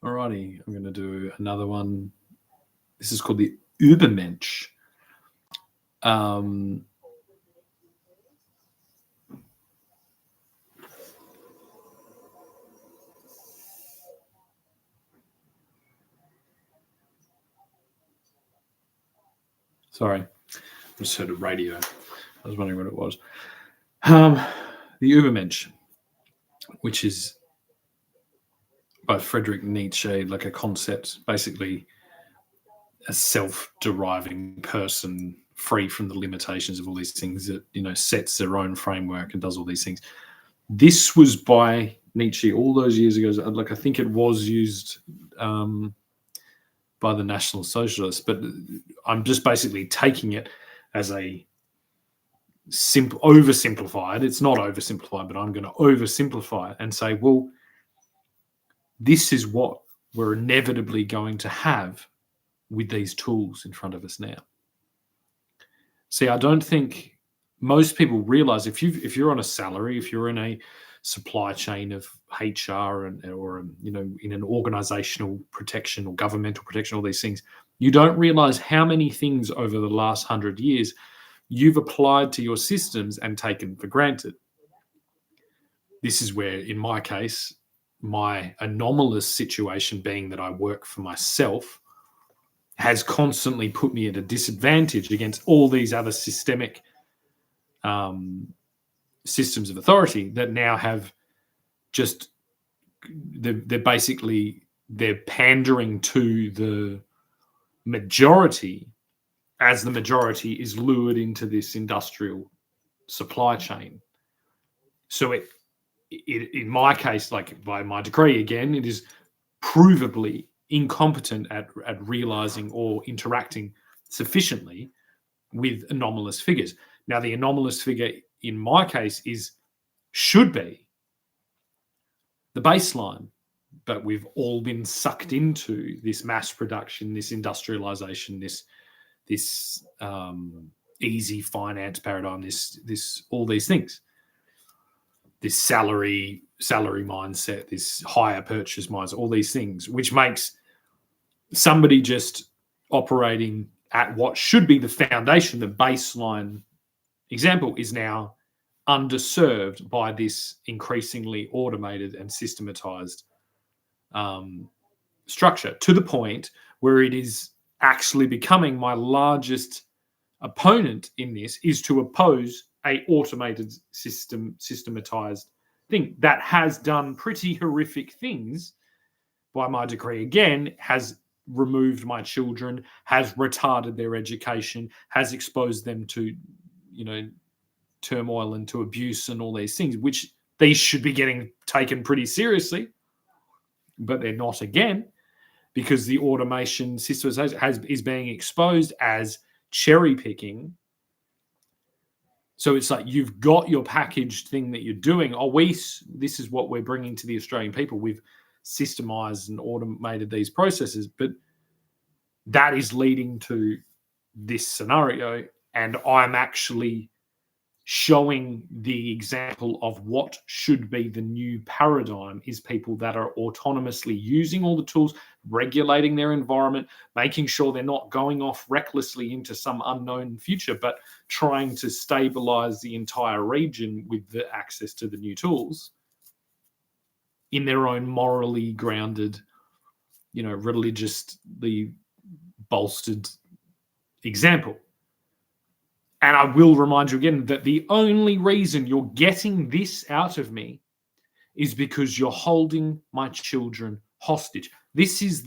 Alrighty, I'm going to do another one. This is called the Übermensch. Sorry, I just heard a radio. I was wondering what it was. The Übermensch, which is by Friedrich Nietzsche, like a concept, basically a self-deriving person free from the limitations of all these things that, sets their own framework and does all these things. This was by Nietzsche all those years ago. Like, I think it was used by the National Socialists, but I'm just basically taking it as a oversimplified. It's not oversimplified, but I'm going to oversimplify it and say, well, this is what we're inevitably going to have with these tools in front of us now. See, I don't think most people realize if you're on a salary, if you're in a supply chain of HR or in an organizational protection or governmental protection, all these things, you don't realize how many things over the last 100 years you've applied to your systems and taken for granted. This is where, in my case, my anomalous situation being that I work for myself has constantly put me at a disadvantage against all these other systemic systems of authority that now have just they're pandering to the majority as the majority is lured into this industrial supply chain. So it in my case, like by my degree again, it is provably incompetent at realizing or interacting sufficiently with anomalous figures. Now, the anomalous figure in my case should be the baseline, but we've all been sucked into this mass production, this industrialization, this easy finance paradigm, this all these things, this salary mindset, this higher purchase mindset, all these things, which makes somebody just operating at what should be the foundation, the baseline example, is now underserved by this increasingly automated and systematized structure, to the point where it is actually becoming my largest opponent in this is to oppose a automated systematized thing that has done pretty horrific things. By my degree, again, has removed my children, has retarded their education, has exposed them to, turmoil and to abuse and all these things, which these should be getting taken pretty seriously, but they're not, again, because the automation system is being exposed as cherry picking. So it's like you've got your packaged thing that you're doing. This is what we're bringing to the Australian people. We've systemized and automated these processes, but that is leading to this scenario. And I'm actually showing the example of what should be the new paradigm is people that are autonomously using all the tools, regulating their environment, making sure they're not going off recklessly into some unknown future, but trying to stabilize the entire region with the access to the new tools in their own morally grounded, religiously bolstered example. And I will remind you again that the only reason you're getting this out of me is because you're holding my children hostage. This is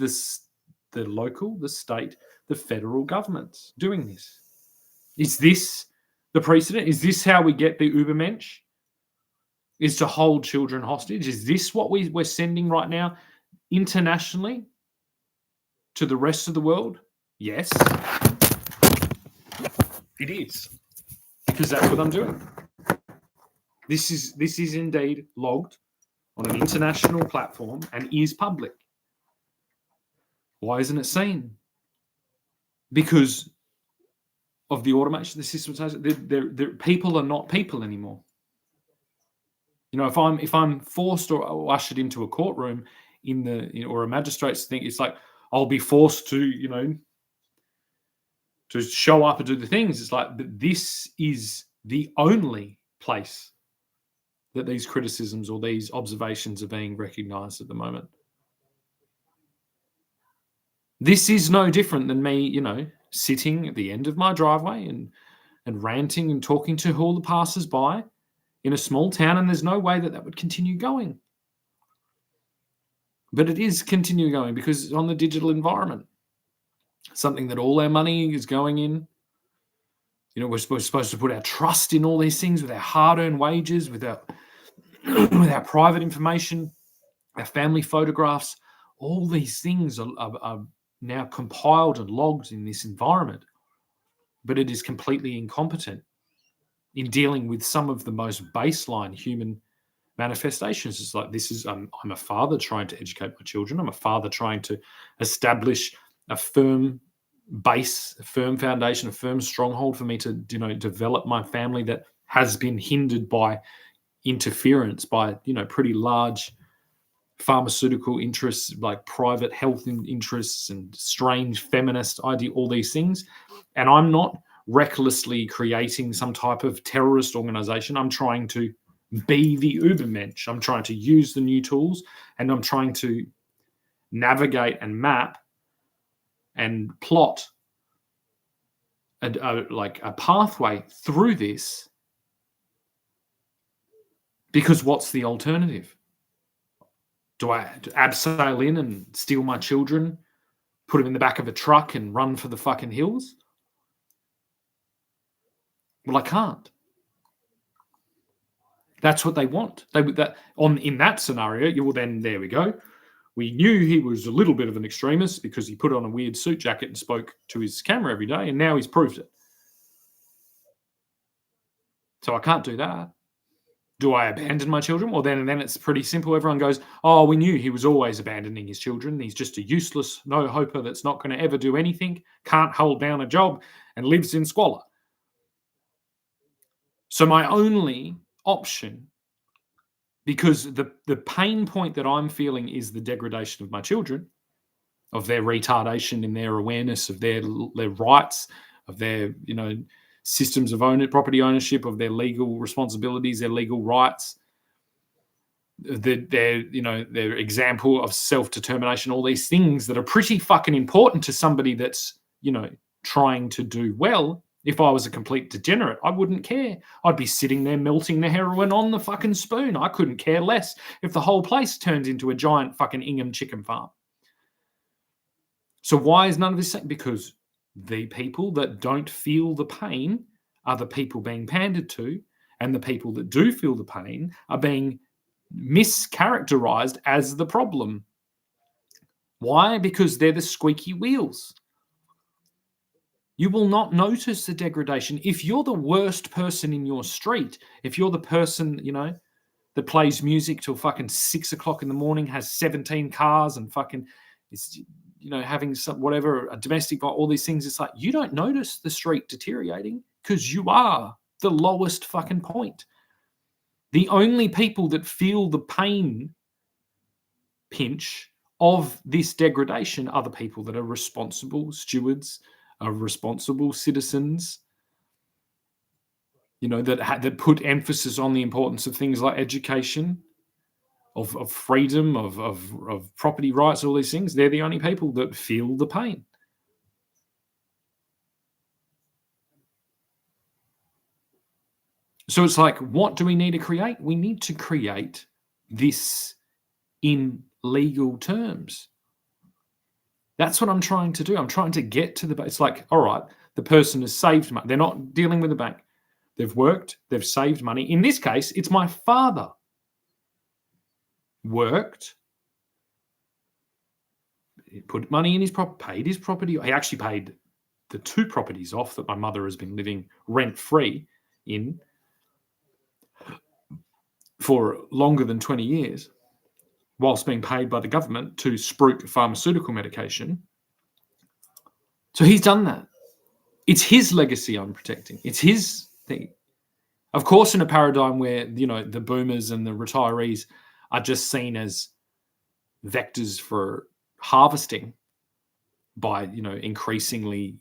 the local, the state, the federal governments doing this. Is this the precedent? Is this how we get the Übermensch? Is to hold children hostage? Is this what we're sending right now internationally to the rest of the world? Yes. It is, because that's what I'm doing. This is indeed logged on an international platform and is public. Why isn't it seen? Because of the automation, the system. People are not people anymore. If I'm forced or ushered into a courtroom or a magistrate's thing. It's like, I'll be forced to, to show up and do the things. It's like, but this is the only place that these criticisms or these observations are being recognized at the moment. This is no different than me, sitting at the end of my driveway and ranting and talking to all the passers-by in a small town, and there's no way that would continue going. But it is continuing going because it's on the digital environment, something that all our money is going in. We're supposed to put our trust in all these things with our hard-earned wages, with our with our private information, our family photographs. All these things are now compiled and logged in this environment, but it is completely incompetent in dealing with some of the most baseline human manifestations. It's like, I'm a father trying to educate my children. I'm a father trying to establish a firm base, a firm foundation, a firm stronghold for me to, develop my family that has been hindered by interference by, pretty large pharmaceutical interests, like private health interests and strange feminist idea, all these things. And I'm not recklessly creating some type of terrorist organization. I'm trying to be the Übermensch. I'm trying to use the new tools, and I'm trying to navigate and map and plot a pathway through this. Because what's the alternative? Do I abseil in and steal my children, put them in the back of a truck and run for the fucking hills? Well, I can't. That's what they want. In that scenario, there we go. We knew he was a little bit of an extremist because he put on a weird suit jacket and spoke to his camera every day, and now he's proved it. So I can't do that. Do I abandon my children? Well, then it's pretty simple. Everyone goes, oh, we knew he was always abandoning his children. He's just a useless no-hoper that's not going to ever do anything, can't hold down a job, and lives in squalor. So my only option, because the pain point that I'm feeling is the degradation of my children, of their retardation in their awareness of their rights, of their, systems of property ownership, of their legal responsibilities, their legal rights, their example of self-determination, all these things that are pretty fucking important to somebody that's, trying to do well. If I was a complete degenerate, I wouldn't care. I'd be sitting there melting the heroin on the fucking spoon. I couldn't care less if the whole place turns into a giant fucking Ingham chicken farm. So why is none of this? Because the people that don't feel the pain are the people being pandered to, and the people that do feel the pain are being mischaracterized as the problem. Why? Because they're the squeaky wheels. You will not notice the degradation. If you're the worst person in your street, if you're the person, that plays music till fucking 6 o'clock in the morning, has 17 cars and fucking is, having some, whatever, a domestic, all these things, it's like, you don't notice the street deteriorating because you are the lowest fucking point. The only people that feel the pain pinch of this degradation are the people that are responsible stewards, are responsible citizens, that put emphasis on the importance of things like education, of freedom, of property rights, all these things. They're the only people that feel the pain. So it's like, what do we need to create? We need to create this in legal terms. That's what I'm trying to do. I'm trying to get to it's like, all right, the person has saved money. They're not dealing with the bank. They've worked. They've saved money. In this case, it's my father. Worked. He put money in his property, paid his property. He actually paid the 2 properties off that my mother has been living rent-free in for longer than 20 years, whilst being paid by the government to spruik pharmaceutical medication. So he's done that. It's his legacy I'm protecting. It's his thing. Of course, in a paradigm where, the boomers and the retirees are just seen as vectors for harvesting by, increasingly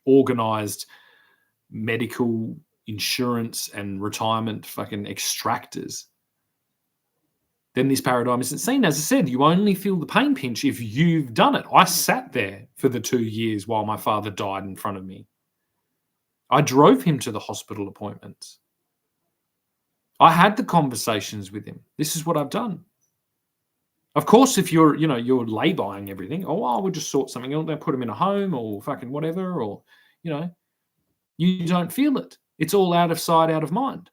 organized medical insurance and retirement fucking extractors, then this paradigm isn't seen. As I said, you only feel the pain pinch if you've done it. I sat there for the 2 years while my father died in front of me. I drove him to the hospital appointments. I had the conversations with him. This is what I've done. Of course, if you're lay-buying everything, we'll just sort something out, they'll put him in a home or fucking whatever, or, you don't feel it. It's all out of sight, out of mind.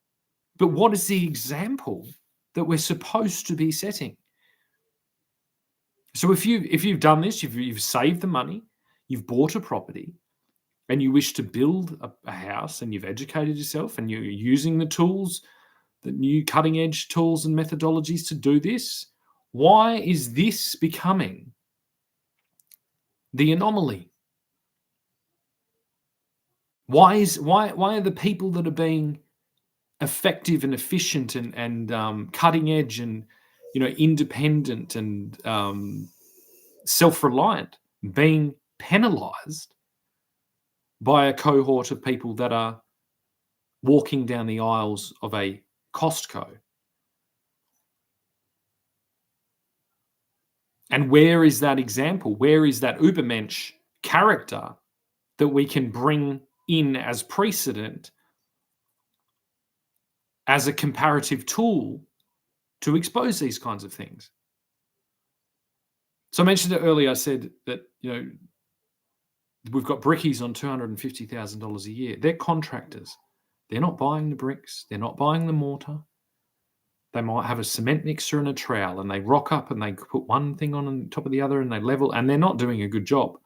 But what is the example that we're supposed to be setting? So if you've done this, you've saved the money, you've bought a property, and you wish to build a house, and you've educated yourself, and you're using the tools, the new cutting-edge tools and methodologies to do this, why is this becoming the anomaly? Why are the people that are being effective and efficient and cutting edge and independent and self-reliant being penalized by a cohort of people that are walking down the aisles of a Costco? And where is that example? Where is that Übermensch character that we can bring in as precedent, as a comparative tool to expose these kinds of things? So I mentioned it earlier. I said that, we've got brickies on $250,000 a year. They're contractors. They're not buying the bricks. They're not buying the mortar. They might have a cement mixer and a trowel, and they rock up and they put one thing on top of the other and they level, and they're not doing a good job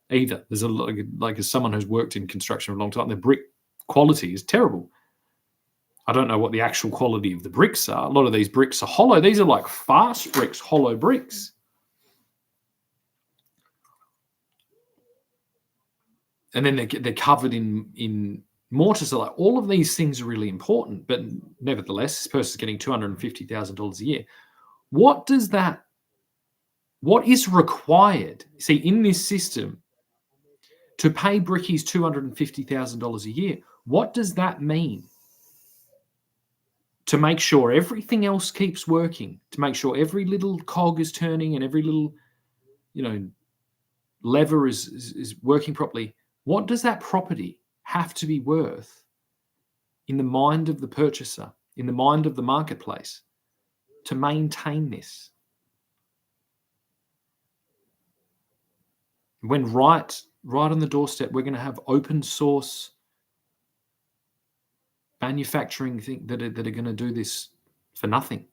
either. There's as someone who's worked in construction for a long time, the brick quality is terrible. I don't know what the actual quality of the bricks are. A lot of these bricks are hollow. These are like fast bricks, hollow bricks. And then they're covered in mortar. So like all of these things are really important, but nevertheless, this person's getting $250,000 a year. What is required, see, in this system to pay brickies $250,000 a year? What does that mean to make sure everything else keeps working, to make sure every little cog is turning and every little, lever is working properly? What does that property have to be worth in the mind of the purchaser, in the mind of the marketplace, to maintain this? When right on the doorstep, we're going to have open source manufacturing things that are going to do this for nothing.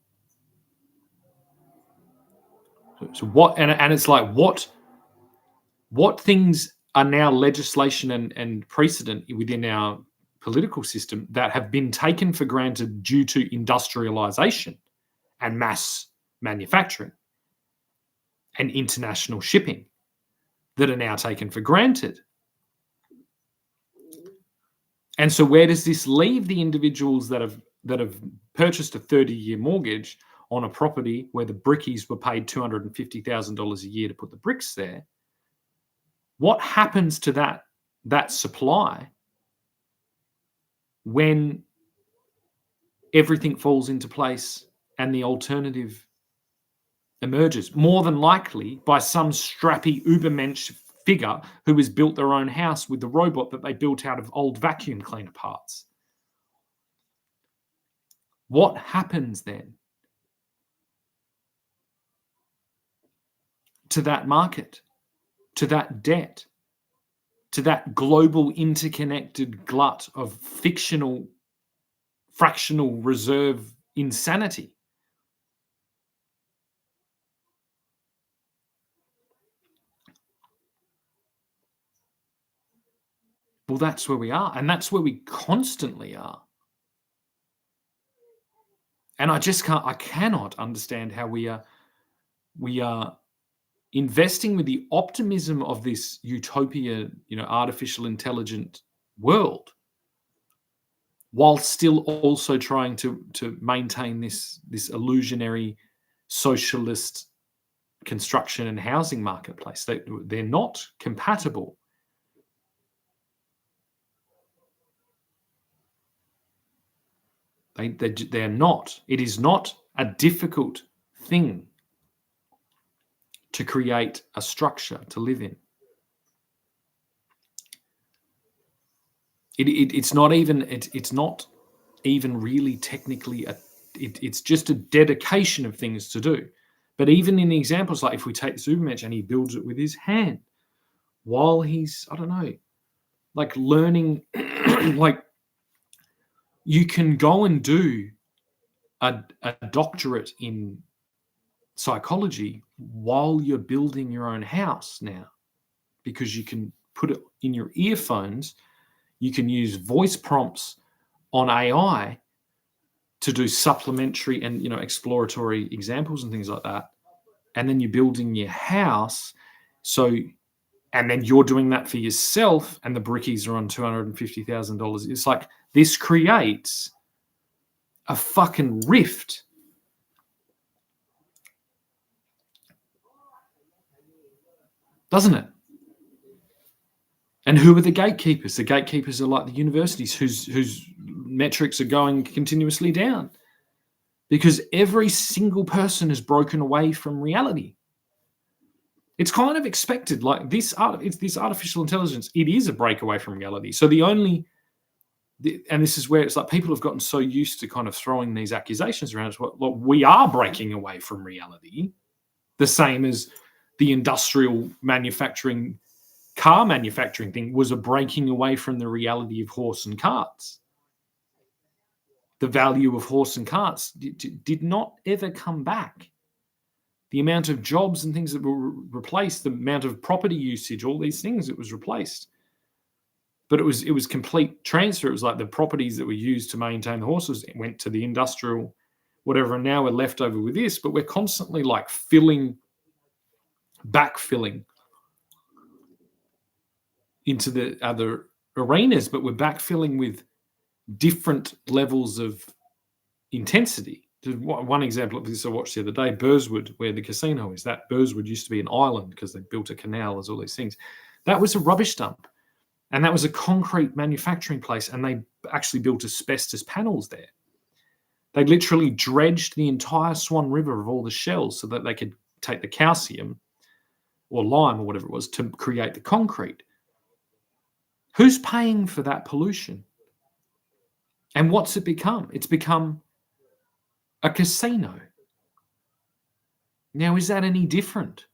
So what? And it's like what things are now legislation and precedent within our political system that have been taken for granted due to industrialization and mass manufacturing and international shipping that are now taken for granted? And so where does this leave the individuals that have purchased a 30-year mortgage on a property where the brickies were paid $250,000 a year to put the bricks there? What happens to that supply when everything falls into place and the alternative emerges? More than likely by some strappy Übermensch figure who has built their own house with the robot that they built out of old vacuum cleaner parts. What happens then to that market, to that debt, to that global interconnected glut of fictional fractional reserve insanity? Well, that's where we are, and that's where we constantly are. And I cannot understand how we are investing with the optimism of this utopia, artificial intelligent world, while still also trying to maintain this illusionary socialist construction and housing marketplace. They're not compatible. They're not. It is not a difficult thing to create a structure to live in. It's not even really technically it's just a dedication of things to do. But even in the examples, like if we take this Übermensch and he builds it with his hand while he's, I don't know, like learning, like you can go and do a doctorate in psychology while you're building your own house now, because you can put it in your earphones. You can use voice prompts on AI to do supplementary and exploratory examples and things like that. And then you're building your house. And then you're doing that for yourself, and the brickies are on $250,000. It's like this creates a fucking rift. Doesn't it? And who are the gatekeepers? The gatekeepers are like the universities whose metrics are going continuously down, because every single person has broken away from reality. It's kind of expected. Like this artificial intelligence, it is a breakaway from reality. So and this is where it's like people have gotten so used to kind of throwing these accusations around. It's look, we are breaking away from reality, the same as the industrial manufacturing, car manufacturing thing was a breaking away from the reality of horse and carts. The value of horse and carts did not ever come back. The amount of jobs and things that were replaced, the amount of property usage, all these things, it was replaced. But it was complete transfer. It was like the properties that were used to maintain the horses went to the industrial, whatever, and now we're left over with this. But we're constantly like backfilling into the other arenas, but we're backfilling with different levels of intensity. One example of this I watched the other day, Burswood, where the casino is. That Burswood used to be an island because they built a canal, there's all these things. That was a rubbish dump. And that was a concrete manufacturing place, and they actually built asbestos panels there. They literally dredged the entire Swan River of all the shells so that they could take the calcium or lime or whatever it was to create the concrete. Who's paying for that pollution? And what's it become? It's become a casino. Now, is that any different?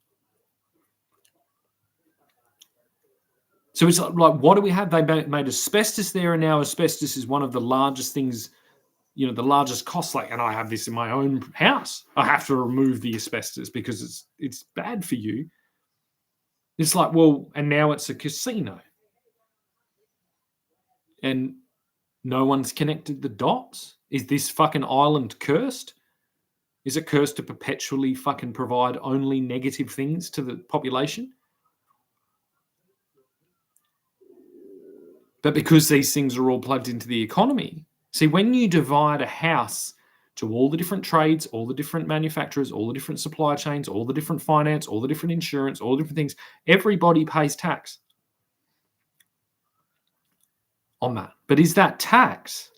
So it's like, what do we have? They made asbestos there, and now asbestos is one of the largest things, the largest costs. Like, and I have this in my own house. I have to remove the asbestos because it's bad for you. It's like, well, and now it's a casino. And no one's connected the dots. Is this fucking island cursed? Is it cursed to perpetually fucking provide only negative things to the population? But because these things are all plugged into the economy. See, when you divide a house to all the different trades, all the different manufacturers, all the different supply chains, all the different finance, all the different insurance, all the different things, everybody pays tax on that. But is that tax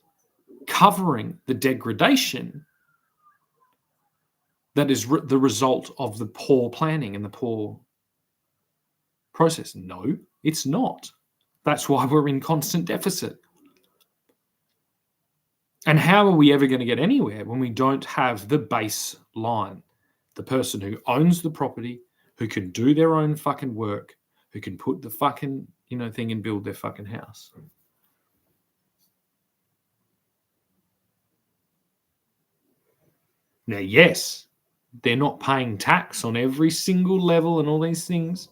covering the degradation that is the result of the poor planning and the poor process? No, it's not. That's why we're in constant deficit. And how are we ever going to get anywhere when we don't have the baseline? The person who owns the property, who can do their own fucking work, who can put the fucking, thing and build their fucking house. Now, yes, they're not paying tax on every single level and all these things,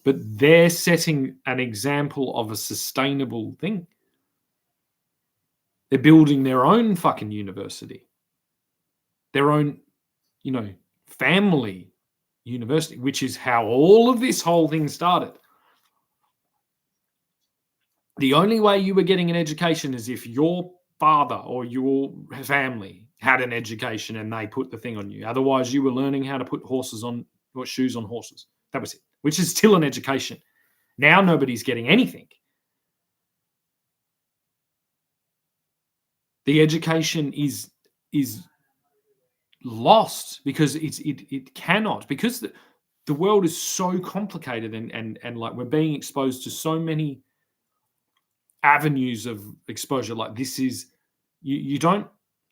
but they're setting an example of a sustainable thing. They're building their own fucking university, their own, family university, which is how all of this whole thing started. The only way you were getting an education is if your father or your family had an education and they put the thing on you. Otherwise, you were learning how to put horses on or shoes on horses. That was it, which is still an education. Now nobody's getting anything. The education is lost because it cannot, because the world is so complicated and like we're being exposed to so many avenues of exposure. Like this is you don't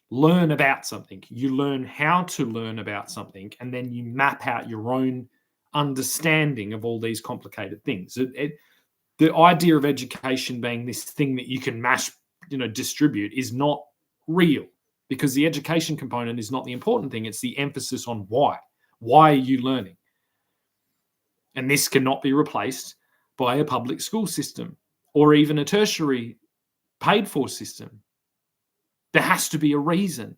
learn about something, you learn how to learn about something, and then you map out your own understanding of all these complicated things. The idea of education being this thing that you can mass distribute is not real, because the education component is not the important thing. It's the emphasis on why are you learning, and this cannot be replaced by a public school system or even a tertiary paid for system. There has to be a reason.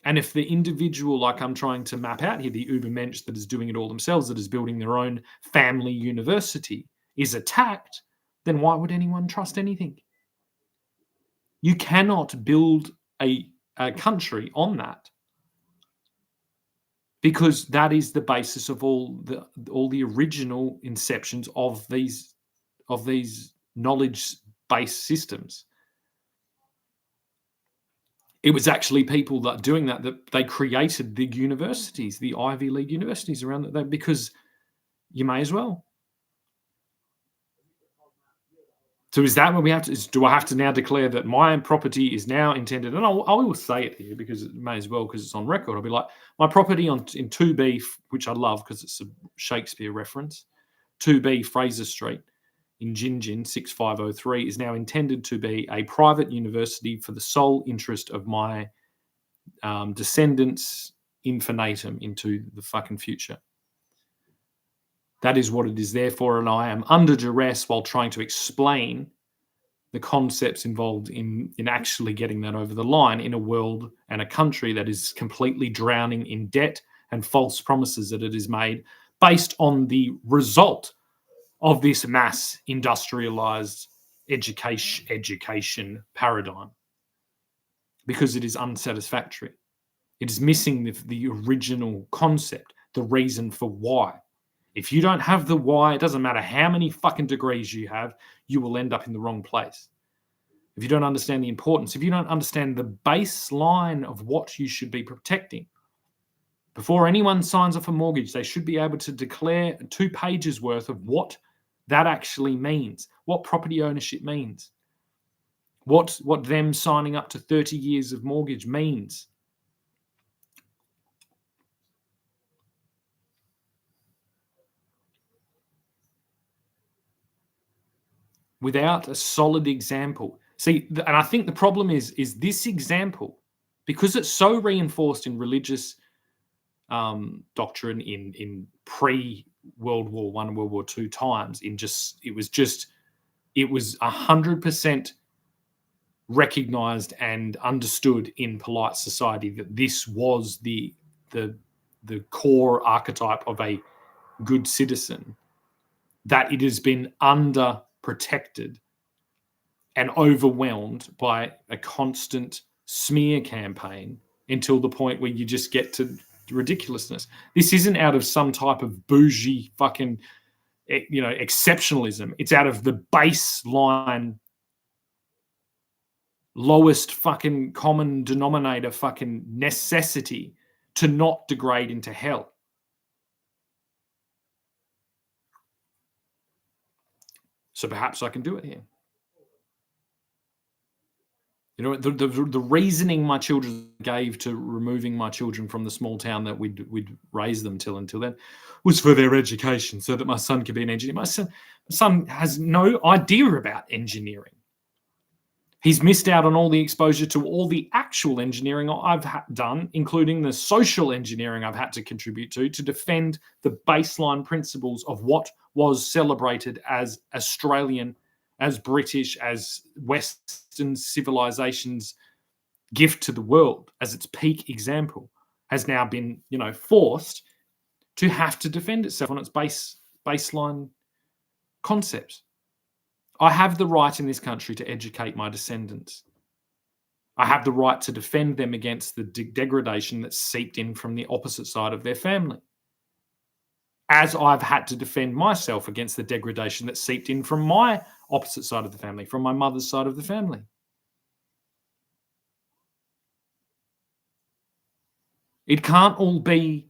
And if the individual, like I'm trying to map out here, the Übermensch that is doing it all themselves, that is building their own family university, is attacked, then why would anyone trust anything? You cannot build a country on that, because that is the basis of all the original inceptions of these knowledge-based systems. It was actually people that doing that they created the universities, the Ivy League universities around that, because you may as well. So is that what we have to? Do I have to now declare that my property is now intended? And I will say it here because it may as well, because it's on record. I'll be like, my property in 2B, which I love because it's a Shakespeare reference, 2B Fraser Street in Gingin 6503 is now intended to be a private university for the sole interest of my descendants infinitum into the fucking future. That is what it is there for, and I am under duress while trying to explain the concepts involved in actually getting that over the line in a world and a country that is completely drowning in debt and false promises that it is made based on the result of this mass industrialized education paradigm, because it is unsatisfactory. It is missing the original concept, the reason for why. If you don't have the why, it doesn't matter how many fucking degrees you have, you will end up in the wrong place. If you don't understand the importance, if you don't understand the baseline of what you should be protecting, before anyone signs off a mortgage, they should be able to declare 2 pages worth of what that actually means, what property ownership means, what them signing up to 30 years of mortgage means. Without a solid example. See, and I think the problem is this example, because it's so reinforced in religious doctrine in pre-World War I and World War II times, it was 100% recognized and understood in polite society that this was the core archetype of a good citizen, that it has been under protected and overwhelmed by a constant smear campaign until the point where you just get to ridiculousness. This isn't out of some type of bougie fucking exceptionalism. It's out of the baseline, lowest fucking common denominator fucking necessity to not degrade into hell. So perhaps I can do it here. You know, the reasoning my children gave to removing my children from the small town that we'd raise them until then was for their education, so that my son could be an engineer. My son has no idea about engineering. He's missed out on all the exposure to all the actual engineering I've done, including the social engineering I've had to contribute to defend the baseline principles of what was celebrated as Australian, as British, as Western civilization's gift to the world, as its peak example, has now been, forced to have to defend itself on its baseline concepts. I have the right in this country to educate my descendants. I have the right to defend them against the degradation that's seeped in from the opposite side of their family, as I've had to defend myself against the degradation that seeped in from my opposite side of the family, from my mother's side of the family. It can't all be,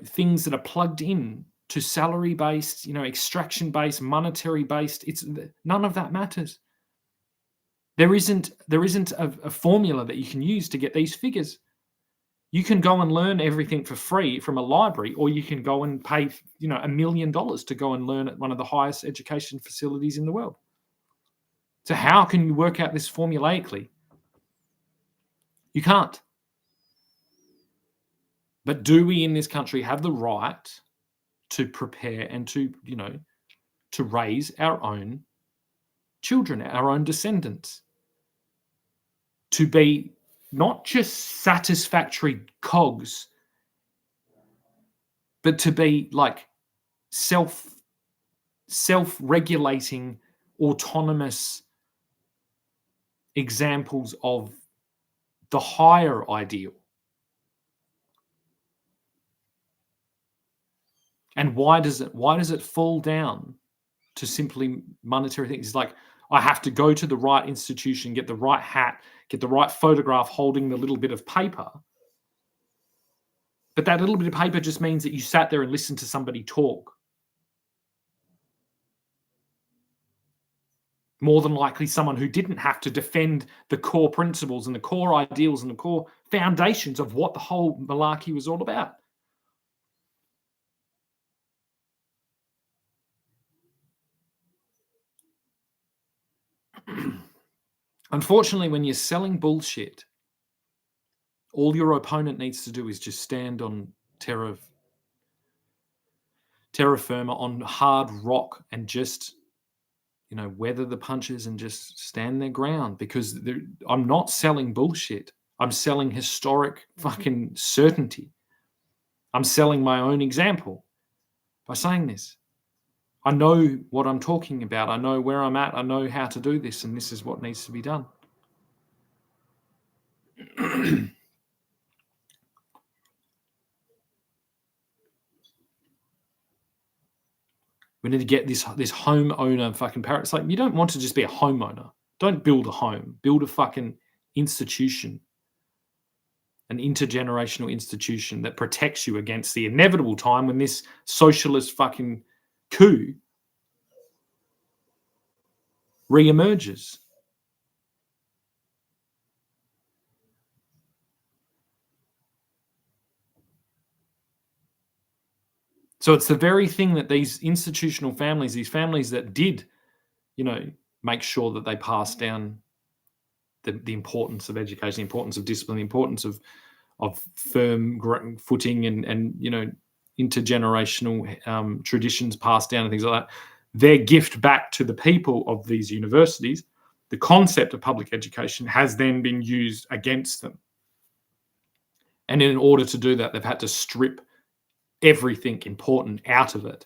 things that are plugged in to salary-based, extraction-based, monetary-based. It's none of that matters. There isn't a formula that you can use to get these figures. You can go and learn everything for free from a library, or you can go and pay, $1 million to go and learn at one of the highest education facilities in the world. So how can you work out this formulaically? You can't. But do we in this country have the right to prepare and to raise our own children, our own descendants, to be not just satisfactory cogs, but to be like self-regulating, autonomous examples of the higher ideal? And why does it fall down to simply monetary things? It's like, I have to go to the right institution, get the right hat, get the right photograph holding the little bit of paper. But that little bit of paper just means that you sat there and listened to somebody talk. More than likely someone who didn't have to defend the core principles and the core ideals and the core foundations of what the whole malarkey was all about. Unfortunately, when you're selling bullshit, all your opponent needs to do is just stand on terra firma, on hard rock, and just weather the punches and just stand their ground, because I'm not selling bullshit. I'm selling historic fucking certainty. I'm selling my own example by saying this. I know what I'm talking about. I know where I'm at. I know how to do this, and this is what needs to be done. We need to get this homeowner fucking parrot. It's like, you don't want to just be a homeowner. Don't build a home. Build a fucking institution, an intergenerational institution that protects you against the inevitable time when this socialist fucking coup re-emerges. So it's the very thing that these institutional families, these families that did, make sure that they passed down the importance of education, the importance of discipline, the importance of firm footing and intergenerational traditions passed down and things like that. Their gift back to the people of these universities, the concept of public education, has then been used against them. And in order to do that, they've had to strip everything important out of it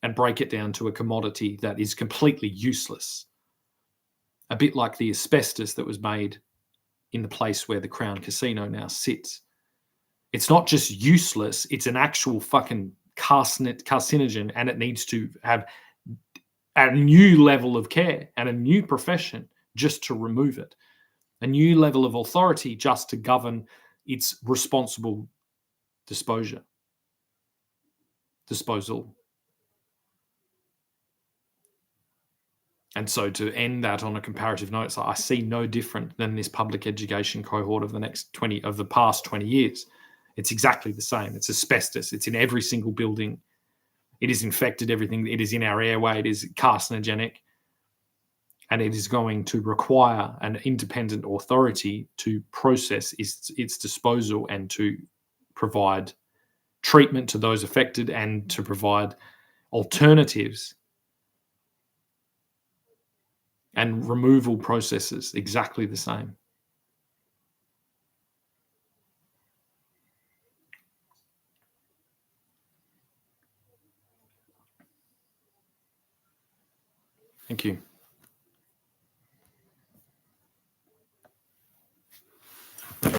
and break it down to a commodity that is completely useless. A bit like the asbestos that was made in the place where the Crown Casino now sits. It's not just useless, it's an actual fucking carcinogen, and it needs to have a new level of care and a new profession just to remove it. A new level of authority just to govern its responsible disposal. And so to end that on a comparative note, so I see no different than this public education cohort of the past 20 years. It's exactly the same. It's asbestos. It's in every single building. It has infected everything. It is in our airway. It is carcinogenic. And it is going to require an independent authority to process its disposal and to provide treatment to those affected and to provide alternatives and removal processes, exactly the same. Thank you.